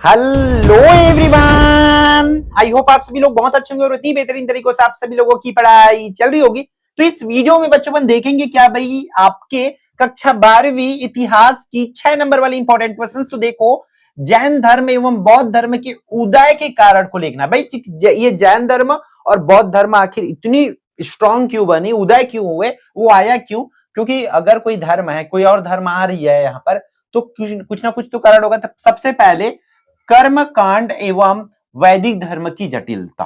Hello everyone, I hope आप सभी लोग बहुत अच्छे होंगे और इतनी बेहतरीन तरीकों से आप सभी लोगों की पढ़ाई चल रही होगी। तो इस वीडियो में बच्चों अपन देखेंगे क्या भाई, आपके कक्षा 12वीं इतिहास की 6 नंबर वाली इंपॉर्टेंट क्वेश्चंस। तो देखो, जैन धर्म एवं बौद्ध धर्म के उदय के कारण को लिखना। भाई ये जैन धर्म और बौद्ध धर्म आखिर इतनी स्ट्रांग क्यों बनी, उदय क्यों हुए, वो आया क्यों? क्योंकि अगर कोई धर्म है, कोई और धर्म आ रही है यहाँ पर, तो कुछ ना कुछ तो कारण होगा। सबसे पहले कर्म कांड एवं वैदिक धर्म की जटिलता।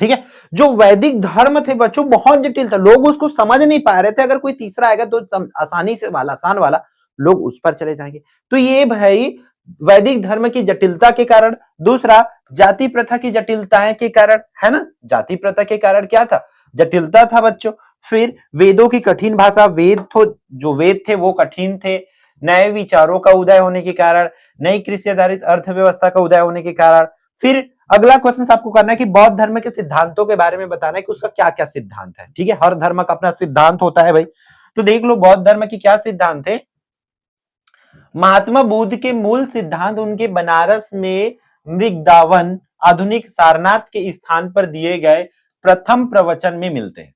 ठीक है, जो वैदिक धर्म थे बच्चों बहुत जटिल था, लोग उसको समझ नहीं पा रहे थे। अगर कोई तीसरा आएगा तो आसानी से वाला आसान वाला लोग उस पर चले जाएंगे। तो ये भाई वैदिक धर्म की जटिलता के कारण। दूसरा, जाति प्रथा की जटिलताएं के कारण, है ना। जाति प्रथा के कारण क्या था? जटिलता था बच्चों। फिर वेदों की कठिन भाषा, जो वेद थे वो कठिन थे। नए विचारों का उदय होने के कारण, नई कृषि आधारित अर्थव्यवस्था का उदय होने के कारण। फिर अगला क्वेश्चन आपको करना है कि बौद्ध धर्म के सिद्धांतों के बारे में बताना है कि उसका क्या क्या सिद्धांत है। ठीक है, हर धर्म का अपना सिद्धांत होता है भाई। तो देख लो बौद्ध धर्म के क्या सिद्धांत थे। महात्मा बुद्ध के मूल सिद्धांत उनके बनारस में मृगदावन आधुनिक सारनाथ के स्थान पर दिए गए प्रथम प्रवचन में मिलते हैं।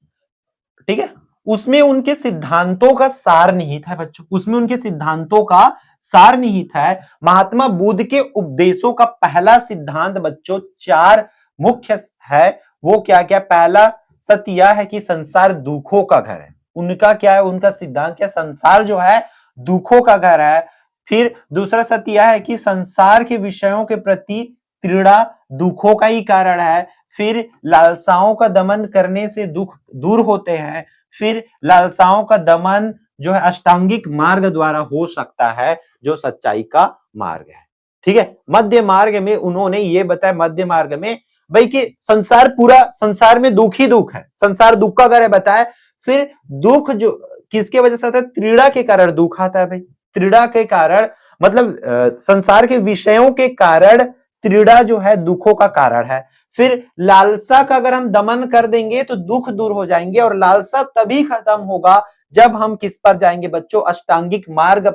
ठीक है, उसमें उनके सिद्धांतों का सार निहित है बच्चों, उसमें उनके सिद्धांतों का सार निहित है। महात्मा बुद्ध के उपदेशों का पहला सिद्धांत बच्चों 4 मुख्य है। वो क्या क्या? पहला सत्य यह है कि संसार दुखों का घर है। उनका क्या है? उनका सिद्धांत क्या? संसार जो है दुखों का घर है। फिर दूसरा सत्य यह है कि संसार के विषयों के प्रति तृष्णा दुखों का ही कारण है। फिर लालसाओं का दमन करने से दुख दूर होते हैं। फिर लालसाओं का दमन जो है अष्टांगिक मार्ग द्वारा हो सकता है, जो सच्चाई का मार्ग है। ठीक है, मध्य मार्ग में उन्होंने ये बताया, मध्य मार्ग में भाई कि संसार पूरा, संसार में दुख ही दुख है, संसार दुख का घर है बताया। फिर दुख जो किसके वजह से आता है? तृष्णा के कारण दुख आता है भाई। तृष्णा के कारण मतलब संसार के विषयों के कारण तृष्णा जो है दुखों का कारण है। फिर लालसा का अगर हम दमन कर देंगे तो दुख दूर हो जाएंगे, और लालसा तभी खत्म होगा जब हम किस पर जाएंगे बच्चों? अष्टांगिक मार्ग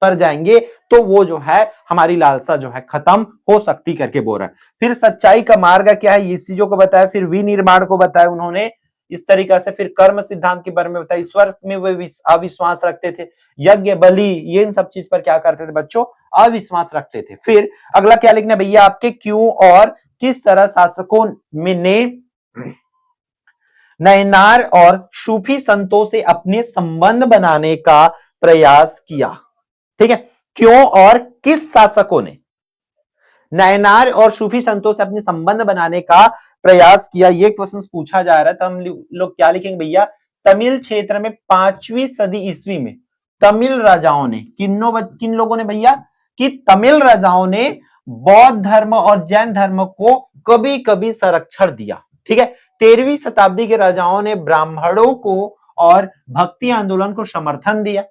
पर जाएंगे, तो वो जो है हमारी लालसा जो है खत्म हो सकती करके बोल रहा है। फिर सच्चाई का मार्ग क्या है, ये चीजों को बताया। फिर विनिर्माण को बताया उन्होंने इस तरीका से। फिर कर्म सिद्धांत के बारे में बताया, ईश्वर में वे अविश्वास रखते थे। यज्ञ बलि ये इन सब चीज पर क्या करते थे बच्चों? अविश्वास रखते थे। फिर अगला क्या लिखना भैया आपके? क्यों और किस तरह शासकों ने नयनार और सूफी संतों से अपने संबंध बनाने का प्रयास किया। ठीक है, क्यों और किस शासकों ने नयनार और सूफी संतों से अपने संबंध बनाने का प्रयास किया, ये क्वेश्चन पूछा जा रहा है। तो हम लोग क्या लिखेंगे भैया? तमिल क्षेत्र में 5वीं सदी ईस्वी में तमिल राजाओं ने किन लोगों ने भैया? कि तमिल राजाओं ने बौद्ध धर्म और जैन धर्म को कभी कभी संरक्षण दिया। ठीक है, 13वीं शताब्दी के राजाओं ने ब्राह्मणों को और भक्ति आंदोलन को समर्थन दिया।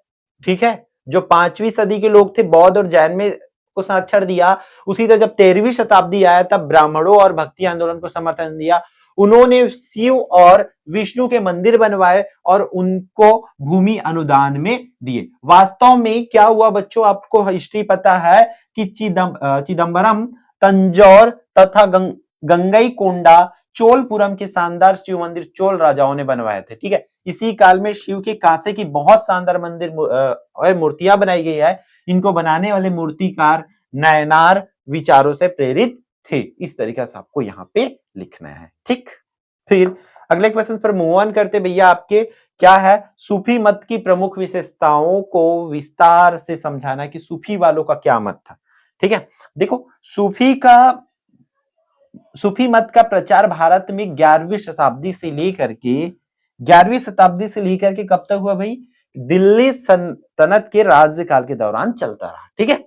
ठीक है, जो 5वीं सदी के लोग थे बौद्ध और जैन में को संरक्षण दिया, उसी तरह जब 13वीं शताब्दी आया तब ब्राह्मणों और भक्ति आंदोलन को समर्थन दिया। उन्होंने शिव और विष्णु के मंदिर बनवाए और उनको भूमि अनुदान में दिए। वास्तव में क्या हुआ बच्चों? आपको हिस्ट्री पता है कि चिदम्बरम, तंजौर तथा गंगईकोंडा चोलपुरम के शानदार शिव मंदिर चोल राजाओं ने बनवाए थे। ठीक है, इसी काल में शिव के कांसे की बहुत शानदार मंदिर मूर्तियां बनाई गई है। इनको बनाने वाले मूर्तिकार नयनार विचारों से प्रेरित थे। इस तरीके से आपको यहाँ पे लिखना है। ठीक, फिर अगले क्वेश्चन पर मूव ऑन करते भैया। आपके क्या है? सूफी मत की प्रमुख विशेषताओं को विस्तार से समझाना कि सूफी वालों का क्या मत था। ठीक है, देखो सूफी मत का प्रचार भारत में 11वीं शताब्दी से लेकर के कब तक हुआ भाई? दिल्ली सल्तनत के राज्यकाल के दौरान चलता रहा। ठीक है,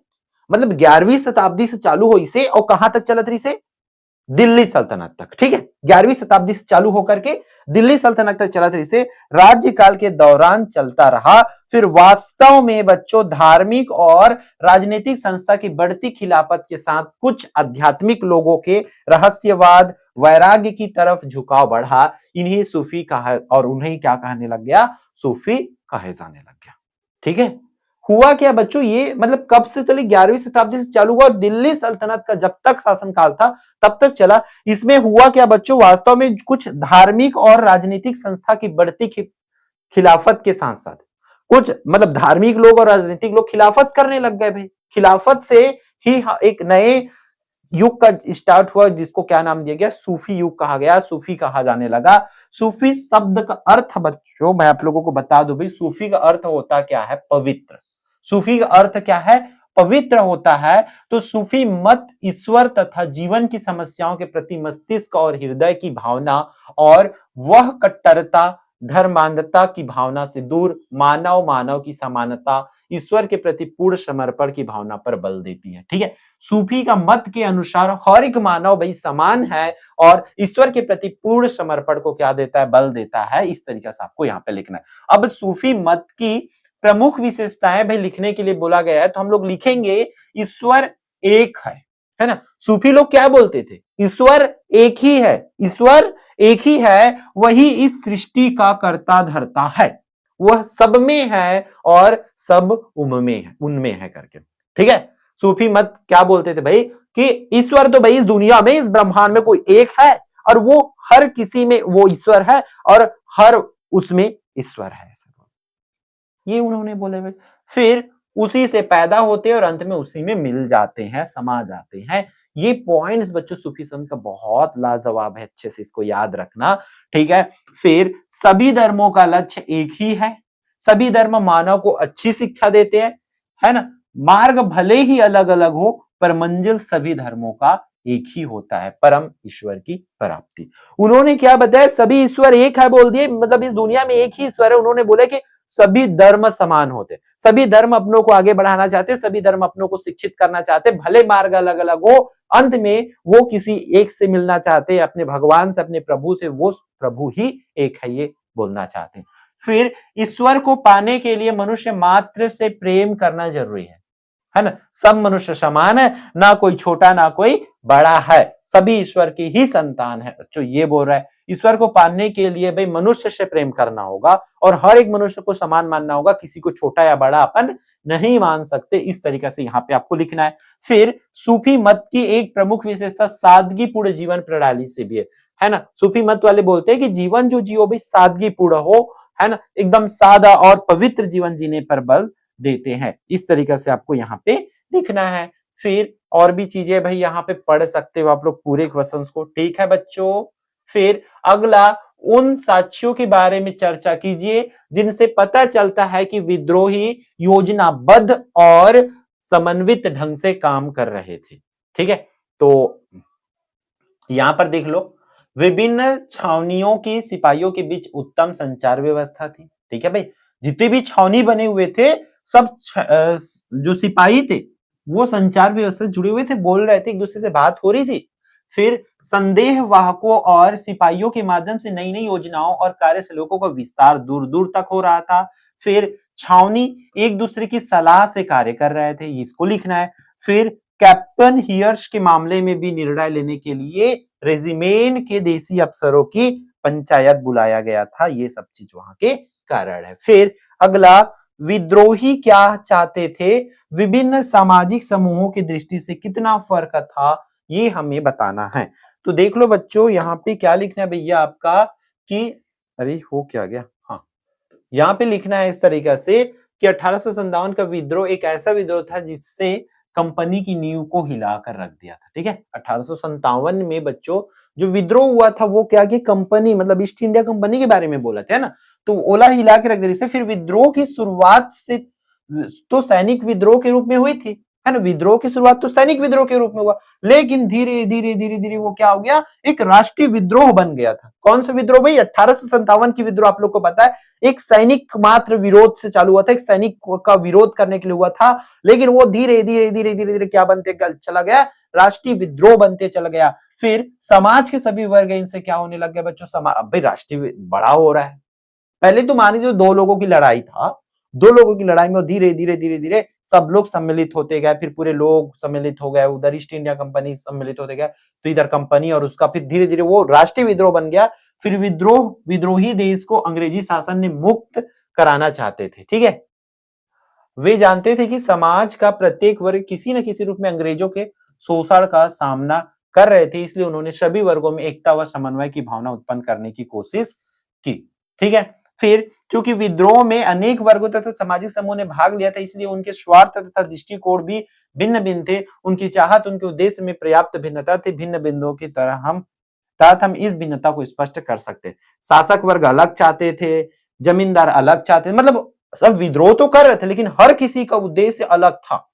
मतलब 11वीं शताब्दी से चालू हो इसे, और कहां तक चलत रही से? दिल्ली सल्तनत तक। ठीक है, 11वीं शताब्दी से चालू होकर के दिल्ली सल्तनत तक चलत रही से राज्यकाल के दौरान चलता रहा। फिर वास्तव में बच्चों धार्मिक और राजनीतिक संस्था की बढ़ती खिलाफत के साथ कुछ आध्यात्मिक लोगों के रहस्यवाद वैराग्य की तरफ झुकाव बढ़ा। इन्हीं सूफी कहा, और उन्हें क्या कहने लग गया? सूफी कहे जाने लग गया। ठीक है, हुआ क्या बच्चों, ये मतलब कब से चली, 11वीं शताब्दी से चालू हुआ और दिल्ली सल्तनत का जब तक शासनकाल था तब तक चला। इसमें हुआ क्या बच्चों, वास्तव में कुछ धार्मिक और राजनीतिक संस्था की बढ़ती खिलाफत के साथ साथ कुछ मतलब धार्मिक लोग और राजनीतिक लोग खिलाफत करने लग गए भाई। खिलाफत से ही एक नए युग का स्टार्ट हुआ, जिसको क्या नाम दिया गया, सूफी युग कहा गया, सूफी कहा जाने लगा। सूफी शब्द का अर्थ बच्चों मैं आप लोगों को बता दूं भाई, सूफी का अर्थ होता क्या है, पवित्र। सूफी का अर्थ क्या है, पवित्र होता है। तो सूफी मत ईश्वर तथा जीवन की समस्याओं के प्रति मस्तिष्क और हृदय की भावना और वह कट्टरता धर्मांधता की भावना से दूर मानव मानव की समानता, ईश्वर के प्रति पूर्ण समर्पण की भावना पर बल देती है। ठीक है, सूफी का मत के अनुसार हर एक मानव भाई समान है और ईश्वर के प्रति पूर्ण समर्पण को क्या देता है, बल देता है। इस तरीके से आपको यहाँ पे लिखना है। अब सूफी मत की प्रमुख विशेषताएं भाई लिखने के लिए बोला गया है, तो हम लोग लिखेंगे ईश्वर एक है ना। सूफी लोग क्या बोलते थे, ईश्वर एक ही है, ईश्वर एक ही है, वही इस सृष्टि का कर्ता धर्ता है, वह सब में है और सब उनमें है करके। ठीक है, सूफी मत क्या बोलते थे भाई कि ईश्वर तो भाई इस दुनिया में, इस ब्रह्मांड में कोई एक है और वो हर किसी में वो ईश्वर है और हर उसमें ईश्वर है, ये उन्होंने बोले भाई। फिर उसी से पैदा होते हैं और अंत में उसी में मिल जाते हैं, समा जाते हैं। ये पॉइंट्स बच्चों सूफी संत का बहुत लाजवाब है, अच्छे से इसको याद रखना। ठीक है, फिर सभी धर्मों का लक्ष्य एक ही है, सभी धर्म मानव को अच्छी शिक्षा देते हैं, है ना। मार्ग भले ही अलग अलग हो पर मंजिल सभी धर्मों का एक ही होता है, परम ईश्वर की प्राप्ति। उन्होंने क्या बताया, सभी ईश्वर एक है बोल दिए, मतलब इस दुनिया में एक ही ईश्वर है। उन्होंने बोले कि सभी धर्म समान होते, सभी धर्म अपनों को आगे बढ़ाना चाहते, सभी धर्म अपनों को शिक्षित करना चाहते, भले मार्ग अलग अलग हो, अंत में वो किसी एक से मिलना चाहते, अपने भगवान से, अपने प्रभु से, वो प्रभु ही एक है, ये बोलना चाहते। फिर ईश्वर को पाने के लिए मनुष्य मात्र से प्रेम करना जरूरी है ना। सब मनुष्य समान है, ना कोई छोटा ना कोई बड़ा है, सभी ईश्वर की ही संतान है। जो ये बोल रहा है, ईश्वर को पाने के लिए भाई मनुष्य से प्रेम करना होगा और हर एक मनुष्य को समान मानना होगा, किसी को छोटा या बड़ा अपन नहीं मान सकते। इस तरीके से यहाँ पे आपको लिखना है। फिर सूफी मत की एक प्रमुख विशेषता सादगी पूर्ण जीवन प्रणाली से भी है ना। सूफी मत वाले बोलते हैं कि जीवन जो जियो भाई सादगी पूर्ण हो, है ना, एकदम सादा और पवित्र जीवन जीने पर बल देते हैं। इस तरीके से आपको यहाँ पे लिखना है। फिर और भी चीजें भाई यहाँ पे पढ़ सकते हो आप लोग पूरे क्वेश्चंस को। ठीक है बच्चों, फिर अगला उन साक्ष्यों के बारे में चर्चा कीजिए जिनसे पता चलता है कि विद्रोही योजनाबद्ध और समन्वित ढंग से काम कर रहे थे। ठीक है, तो यहां पर देख लो, विभिन्न छावनियों की सिपाहियों के बीच उत्तम संचार व्यवस्था थी। ठीक है भाई, जितने भी छावनी बने हुए थे, सब जो सिपाही थे वो संचार व्यवस्था से जुड़े हुए थे, बोल रहे थे, एक दूसरे से बात हो रही थी। फिर संदेह वाहकों और सिपाहियों के माध्यम से नई नई योजनाओं और कार्यशैलियों का विस्तार दूर दूर तक हो रहा था। फिर छावनी एक दूसरे की सलाह से कार्य कर रहे थे, इसको लिखना है। फिर कैप्टन हियर्स के मामले में भी निर्णय लेने के लिए रेजिमेंट के देसी अफसरों की पंचायत बुलाया गया था, ये सब चीज वहां के कारण है। फिर अगला, विद्रोही क्या चाहते थे, विभिन्न सामाजिक समूहों की दृष्टि से कितना फर्क था, ये हमें बताना है। तो देख लो बच्चों, यहाँ पे क्या लिखना है भैया आपका कि अरे हो क्या गया, हाँ यहाँ पे लिखना है इस तरीके से कि 1857 का विद्रोह एक ऐसा विद्रोह था जिससे कंपनी की नींव को हिलाकर रख दिया था। ठीक है, 1857 में बच्चों जो विद्रोह हुआ था वो क्या कि कंपनी मतलब ईस्ट इंडिया कंपनी के बारे में बोला था ना, तो ओला हिला के रख दिया। फिर विद्रोह की शुरुआत से तो सैनिक विद्रोह के रूप में हुई थी, है ना, विद्रोह की शुरुआत तो सैनिक विद्रोह के रूप में हुआ, लेकिन धीरे धीरे धीरे धीरे वो क्या हो गया, एक राष्ट्रीय विद्रोह बन गया था। कौन सा विद्रोह भाई, 1857 की विद्रोह आप लोग को पता है, एक सैनिक मात्र विरोध से चालू हुआ था, एक सैनिक का विरोध करने के लिए हुआ था, लेकिन वो धीरे धीरे धीरे धीरे धीरे क्या बनते चला गया, राष्ट्रीय विद्रोह बनते चला गया। फिर समाज के सभी वर्ग इनसे क्या होने लग गया बच्चों, समाज अब भाई राष्ट्रीय बड़ा हो रहा है। पहले तो मान लीजिए दो लोगों की लड़ाई था, दो लोगों की लड़ाई में धीरे धीरे धीरे धीरे सब लोग सम्मिलित होते गए, फिर पूरे लोग सम्मिलित हो गए, उधर ईस्ट इंडिया कंपनी सम्मिलित होते गए, तो इधर कंपनी और उसका फिर धीरे धीरे वो राष्ट्रीय विद्रोह बन गया। फिर विद्रोही देश को अंग्रेजी शासन ने मुक्त कराना चाहते थे। ठीक है, वे जानते थे कि समाज का प्रत्येक वर्ग किसी न किसी रूप में अंग्रेजों के शोषण का सामना कर रहे थे, इसलिए उन्होंने सभी वर्गों में एकता व समन्वय की भावना उत्पन्न करने की कोशिश की। ठीक है, फिर चूंकि विद्रोह में अनेक वर्गों तथा सामाजिक समूह ने भाग लिया था, इसलिए उनके स्वार्थ तथा दृष्टिकोण भी भिन्न भिन्न थे। उनकी चाहत, उनके उद्देश्य में पर्याप्त भिन्नता थी। भिन्न बिंदुओं की तरह हम इस भिन्नता को स्पष्ट कर सकते। शासक वर्ग अलग चाहते थे, जमींदार अलग चाहते थे, मतलब सब विद्रोह तो कर रहे थे लेकिन हर किसी का उद्देश्य अलग था।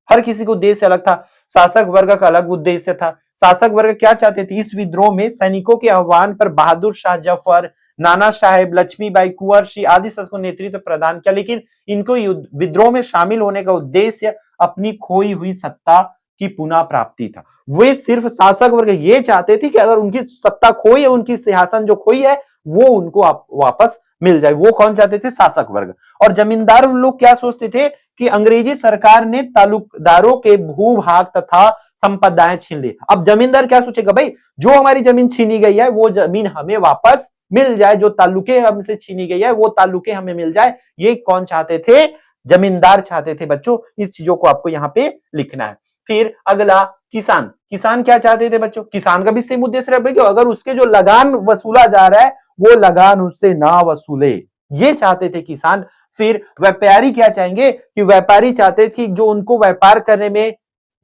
हर किसी का उद्देश्य अलग था। शासक वर्ग का अलग उद्देश्य था। शासक वर्ग क्या चाहते थे? इस विद्रोह में सैनिकों के आह्वान पर बहादुर शाह जफर, नाना साहेब, लक्ष्मीबाई, कुंवर सिंह आदि शासकों ने नेतृत्व प्रदान किया, लेकिन इनको विद्रोह में शामिल होने का उद्देश्य अपनी खोई हुई सत्ता की पुनः प्राप्ति था। वे सिर्फ शासक वर्ग ये चाहते थे कि अगर उनकी सत्ता खोई है, उनकी सिंहासन जो खोई है, वो उनको वापस मिल जाए। वो कौन चाहते थे? शासक वर्ग। और जमींदार लोग क्या सोचते थे कि अंग्रेजी सरकार ने तालुकदारों के भूभाग तथा संपदाएं छीन ली। अब जमींदार क्या सोचेगा? भाई जो हमारी जमीन छीनी गई है वो जमीन हमें वापस मिल जाए, जो तालुके हमसे छीनी गई है वो तालुके हमें मिल जाए। ये कौन चाहते थे? जमींदार चाहते थे। बच्चों इस चीजों को आपको यहाँ पे लिखना है। फिर अगला किसान। किसान क्या चाहते थे बच्चों? किसान का भी सेम उद्देश्य रहे कि अगर उसके जो लगान वसूला जा रहा है वो लगान उससे ना वसूले, ये चाहते थे किसान। फिर व्यापारी क्या चाहेंगे? कि व्यापारी चाहते थे जो उनको व्यापार करने में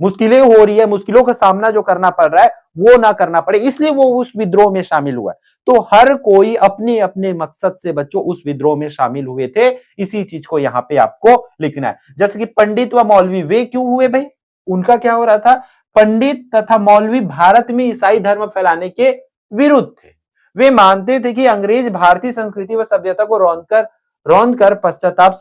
मुश्किलें हो रही है, मुश्किलों का सामना जो करना पड़ रहा है वो ना करना पड़े, इसलिए वो उस विद्रोह में शामिल हुआ। तो हर कोई अपने अपने मकसद से बच्चों उस विद्रोह में शामिल हुए थे। इसी चीज को यहाँ पे आपको लिखना है। जैसे कि पंडित व मौलवी, वे क्यों हुए भाई? उनका क्या हो रहा था? पंडित तथा मौलवी भारत में ईसाई धर्म फैलाने के विरुद्ध थे। वे मानते थे कि अंग्रेज भारतीय संस्कृति व सभ्यता को रौंद कर पाश्चात्य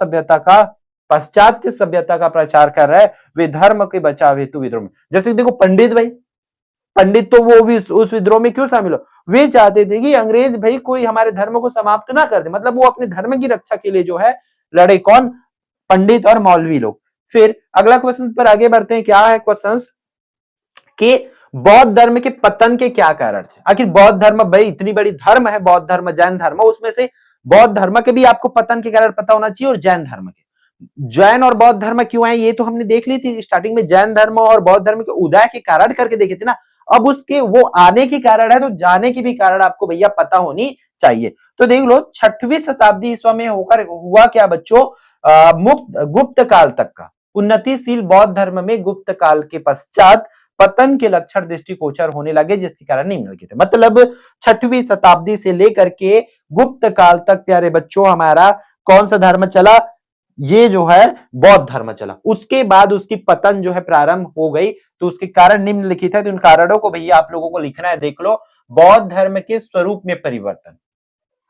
सभ्यता का प्रचार कर रहा है। वे धर्म के बचाव हेतु विद्रोह में, जैसे देखो पंडित भाई, पंडित तो वो भी उस विद्रोह में क्यों शामिल हो? वे चाहते थे कि अंग्रेज भाई कोई हमारे धर्म को समाप्त ना कर दे, मतलब वो अपने धर्म की रक्षा के लिए जो है लड़े। कौन? पंडित और मौलवी लोग। फिर अगला क्वेश्चन पर आगे बढ़ते हैं। क्या है क्वेश्चन? कि बौद्ध धर्म के पतन के क्या कारण थे? आखिर बौद्ध धर्म भाई इतनी बड़ी धर्म है, बौद्ध धर्म, जैन धर्म, उसमें से बौद्ध धर्म के भी आपको पतन के कारण पता होना चाहिए, और जैन धर्म के। जैन और बौद्ध धर्म क्यों आए ये तो हमने देख ली थी स्टार्टिंग में। जैन धर्म और बौद्ध धर्म के उदय के कारण करके देखे थे ना। अब उसके वो आने के कारण है, तो जाने की भी कारण आपको भैया पता होनी चाहिए। तो देख लो 6वीं शताब्दी ईस्वी में होकर हुआ क्या बच्चों? गुप्त काल तक का उन्नतिशील बौद्ध धर्म में गुप्त काल के पश्चात पतन के लक्षण दृष्टिगोचर होने लगे, जिसके कारण निम्नलिखित है। मतलब 6वीं शताब्दी से लेकर के गुप्त काल तक प्यारे बच्चों हमारा कौन सा धर्म चला? ये जो है बौद्ध धर्म चला। उसके बाद उसकी पतन जो है प्रारंभ हो गई, तो उसके कारण निम्नलिखित है। तो इन कारणों को भैया आप लोगों को लिखना है। देख लो, बौद्ध धर्म के स्वरूप में परिवर्तन।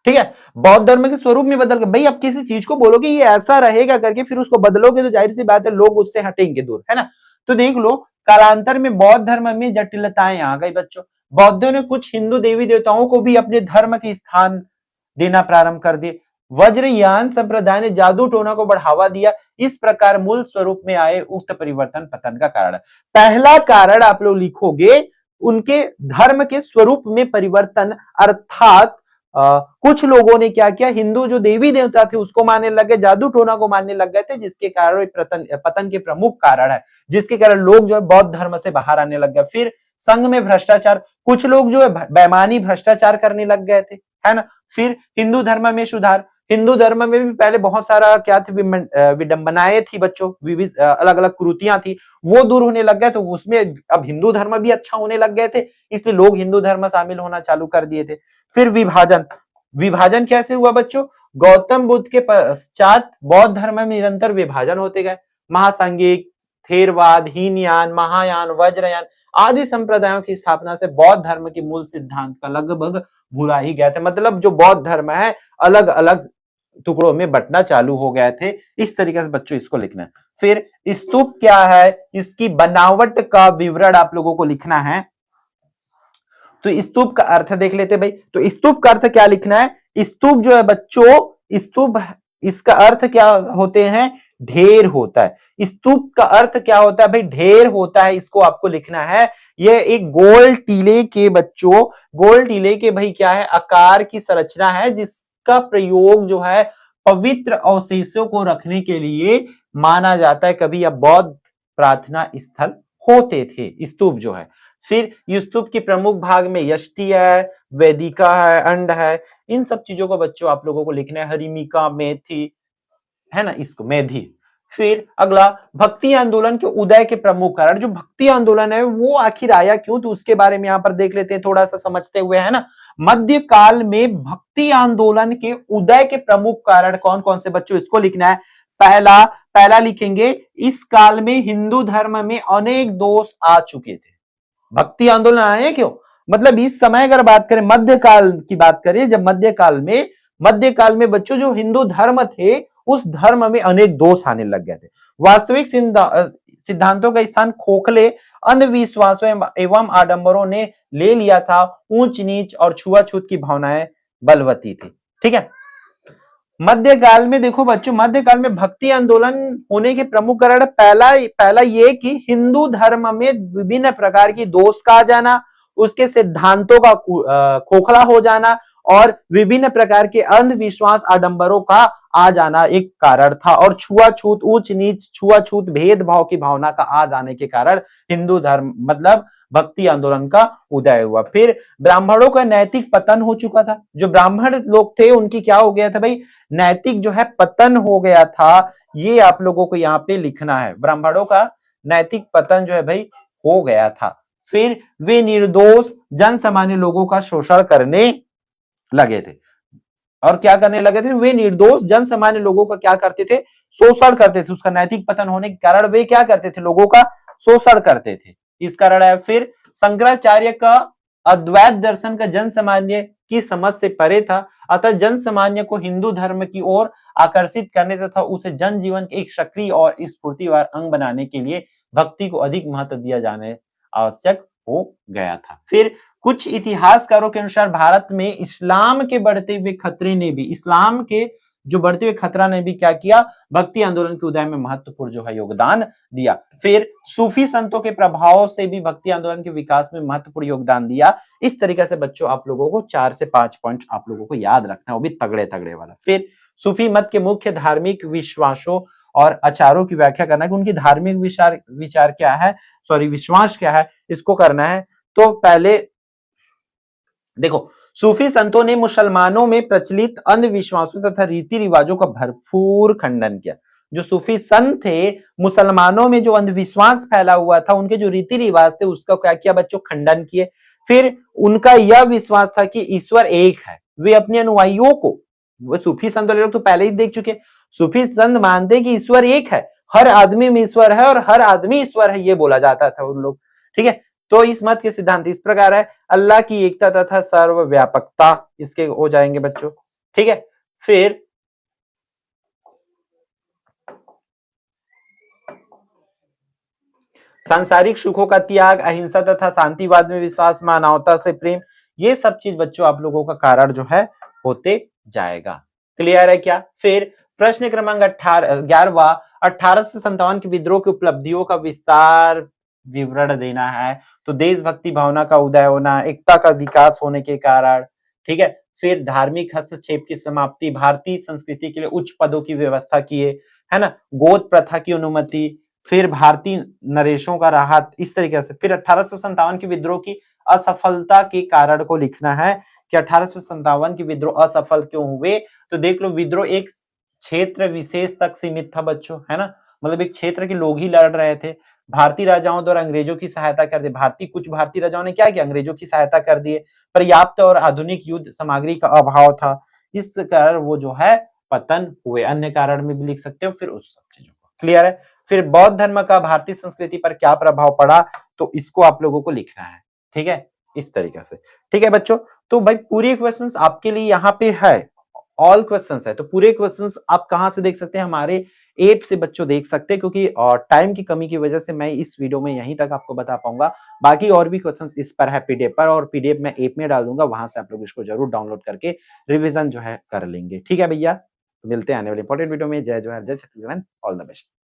ठीक है, बौद्ध धर्म के स्वरूप में बदल गए। भाई आप किसी चीज को बोलोगे ये ऐसा रहेगा करके, फिर उसको बदलोगे तो जाहिर सी बात है लोग उससे हटेंगे दूर, है ना। तो देख लो कालांतर में बौद्ध धर्म में जटिलताएं आ गई बच्चों। बौद्धों ने कुछ हिंदू देवी देवताओं को भी अपने धर्म के स्थान देना प्रारंभ कर दिए। वज्रयान संप्रदाय ने जादू टोना को बढ़ावा दिया। इस प्रकार मूल स्वरूप में आए उक्त परिवर्तन पतन का कारण है। पहला कारण आप लोग लिखोगे उनके धर्म के स्वरूप में परिवर्तन, अर्थात कुछ लोगों ने क्या किया? हिंदू जो देवी देवता थे उसको मानने लग गए, जादू टोना को मानने लग गए थे, जिसके कारण पतन के प्रमुख कारण है, जिसके कारण लोग जो है बौद्ध धर्म से बाहर आने लग गए। फिर संघ में भ्रष्टाचार, कुछ लोग जो है बेईमानी भ्रष्टाचार करने लग गए थे, है ना। फिर हिंदू धर्म में सुधार, हिंदू धर्म में भी पहले बहुत सारा क्या थी? विडंबनाएं थी बच्चों, विविध अलग अलग कुरीतियां थी, वो दूर होने लग गए। तो उसमें अब हिंदू धर्म भी अच्छा होने लग गए थे, इसलिए लोग हिंदू धर्म शामिल होना चालू कर दिए थे। फिर विभाजन, विभाजन कैसे हुआ बच्चों? गौतम बुद्ध के पश्चात बौद्ध धर्म में निरंतर विभाजन होते गए। महासंघिक, थेरवाद, हीनयान, महायान, वज्रयान आदि संप्रदायों की स्थापना से बौद्ध धर्म के मूल सिद्धांत का लगभग भुला ही गया था। मतलब जो बौद्ध धर्म है अलग अलग टुकड़ों में बंटना चालू हो गए थे। इस तरीके से बच्चों इसको लिखना है। फिर स्तूप क्या है? इसकी बनावट का विवरण आप लोगों को लिखना है। तो स्तूप का अर्थ देख लेते भाई। तो स्तूप का अर्थ क्या लिखना है? स्तूप जो है बच्चों, स्तूप इसका अर्थ क्या होते हैं? ढेर होता है। स्तूप का अर्थ क्या होता है भाई? ढेर होता है। इसको आपको लिखना है। यह एक गोल टीले के बच्चों, गोल टीले के भाई क्या है? आकार की संरचना है, जिसका प्रयोग जो है पवित्र अवशेषों को रखने के लिए माना जाता है कभी यह बौद्ध प्रार्थना स्थल होते थे स्तूप जो है। फिर स्तूप के प्रमुख भाग में यष्टि है, वेदिका है, अंड है, इन सब चीजों को बच्चों आप लोगों को लिखना है। हरिमिका, मेथी है ना, इसको मेधी। फिर अगला भक्ति आंदोलन के उदय के प्रमुख कारण, जो भक्ति आंदोलन है वो आखिर आया क्यों, तो उसके बारे में यहां पर देख लेते हैं थोड़ा सा समझते हुए, है ना। मध्य काल में भक्ति आंदोलन के उदय के प्रमुख कारण कौन कौन से बच्चों, इसको लिखना है। पहला पहला लिखेंगे, इस काल में हिंदू धर्म में अनेक दोष आ चुके थे। भक्ति आंदोलन आए क्यों, मतलब इस समय अगर बात करें मध्यकाल की बात करें, जब मध्यकाल में बच्चों जो हिंदू धर्म थे उस धर्म में अनेक दोष आने लग गए थे। वास्तविक सिद्धांतों का स्थान खोखले अंधविश्वासों एवं आडंबरों ने ले लिया था। ऊंच नीच और छुआछूत की भावनाएं बलवती थी। ठीक है, मध्यकाल में देखो बच्चों, मध्यकाल में भक्ति आंदोलन होने के प्रमुख कारण पहला ये कि हिंदू धर्म में विभिन्न प्रकार की दोष का आ जाना, उसके सिद्धांतों का खोखला हो जाना और विभिन्न प्रकार के अंधविश्वास आडंबरों का आ जाना एक कारण था। और छुआछूत, उच्च नीच, छुआछूत, भेदभाव की भावना का आ जाने के कारण हिंदू धर्म मतलब भक्ति आंदोलन का उदय हुआ। फिर ब्राह्मणों का नैतिक पतन हो चुका था। जो ब्राह्मण लोग थे उनकी क्या हो गया था भाई, नैतिक जो है पतन हो गया था। ये आप लोगों को यहाँ पे लिखना है, ब्राह्मणों का नैतिक पतन जो है भाई हो गया था। फिर वे निर्दोष जन सामान्य लोगों का शोषण करने लगे थे। और क्या करने लगे थे, वे निर्दोष जन सामान्य लोगों का क्या करते थे, शोषण करते थे। उसका नैतिक पतन होने के कारण वे क्या करते थे, लोगों का शोषण करते थे, इस कारण है। फिर शंकराचार्य का अद्वैत दर्शन का जन सामान्य की समझ से परे था, अतः जन सामान्य को हिंदू धर्म की ओर आकर्षित करने तथा उसे जन जीवन के एक सक्रिय और स्फूर्तिवार अंग बनाने के लिए भक्ति को अधिक महत्व दिया जाने आवश्यक हो गया था। फिर कुछ इतिहासकारों के अनुसार भारत में इस्लाम के बढ़ते हुए खतरे ने भी, इस्लाम के जो बढ़ते हुए खतरा ने भी क्या किया, भक्ति आंदोलन के उदय में महत्वपूर्ण जो है योगदान दिया। फिर सूफी संतों के प्रभाव से भी भक्ति आंदोलन के विकास में महत्वपूर्ण योगदान दिया। इस तरीके से बच्चों आप लोगों को 4 से 5 पॉइंट आप लोगों को याद रखना है, वो भी तगड़े तगड़े वाला। फिर सूफी मत के मुख्य धार्मिक विश्वासों और आचारों की व्याख्या करना है कि उनकी धार्मिक विचार क्या है, विश्वास क्या है, इसको करना है। तो पहले देखो, सूफी संतों ने मुसलमानों में प्रचलित अंधविश्वासों तथा रीति रिवाजों का भरपूर खंडन किया। जो सूफी संत थे, मुसलमानों में जो अंधविश्वास फैला हुआ था, उनके जो रीति रिवाज थे उसका क्या किया बच्चों, खंडन किए। फिर उनका यह विश्वास था कि ईश्वर एक है। वे अपने अनुयायियों को, वो सूफी संत लोग तो पहले ही देख चुके, सूफी संत मानते कि ईश्वर एक है, हर आदमी में ईश्वर है और हर आदमी ईश्वर है, ये बोला जाता था उन लोग। ठीक है, तो इस मत के सिद्धांत इस प्रकार है, अल्लाह की एकता तथा सर्वव्यापकता, इसके हो जाएंगे बच्चों। ठीक है, फिर सांसारिक सुखों का त्याग, अहिंसा तथा शांतिवाद में विश्वास, मानवता से प्रेम, ये सब चीज बच्चों आप लोगों का कारण जो है होते जाएगा। क्लियर है क्या। फिर प्रश्न क्रमांक 11वां, 1857 के विद्रोह की उपलब्धियों का विस्तार विवरण देना है। तो देशभक्ति भावना का उदय होना, एकता का विकास होने के कारण। ठीक है, फिर धार्मिक हस्तक्षेप की समाप्ति, भारतीय संस्कृति के लिए उच्च पदों की व्यवस्था किए, है ना, गोद प्रथा की अनुमति, फिर भारतीय नरेशों का राहत, इस तरीके से। फिर 1857 के विद्रोह की असफलता के कारण को लिखना है कि 1857 के विद्रोह असफल क्यों हुए। तो देख लो, विद्रोह एक क्षेत्र विशेष तक सीमित था बच्चों, है ना, मतलब एक क्षेत्र के लोग ही लड़ रहे थे। भारतीय राजाओं द्वारा अंग्रेजों की सहायता कर दी, कुछ भारतीय राजाओं ने क्या किया, अंग्रेजों की सहायता कर दिए। पर्याप्त और आधुनिक युद्ध सामग्री का अभाव था, इस कारण वो जो है पतन हुए। अन्य कारण में भी लिख सकते हो फिर उस सब चीजों को। क्लियर है। फिर बौद्ध धर्म का भारतीय संस्कृति पर क्या प्रभाव पड़ा, तो इसको आप लोगों को लिखना है। ठीक है, इस तरीके से। ठीक है बच्चों, तो भाई पूरे क्वेश्चंस आपके लिए यहाँ पे है, ऑल क्वेश्चंस है। तो पूरे क्वेश्चंस आप कहां से देख सकते हैं, हमारे ऐप से बच्चों देख सकते हैं, क्योंकि टाइम की कमी की वजह से मैं इस वीडियो में यहीं तक आपको बता पाऊंगा। बाकी और भी क्वेश्चंस इस पर है पीडीएफ पर, और पीडीएफ मैं ऐप में डाल दूंगा, वहां से आप लोग इसको जरूर डाउनलोड करके रिविजन जो है कर लेंगे। ठीक है भैया, तो मिलते हैं आने वाले इंपॉर्टेंट वीडियो में। जय जोहार, जय छत्तीसगढ़, ऑल द बेस्ट।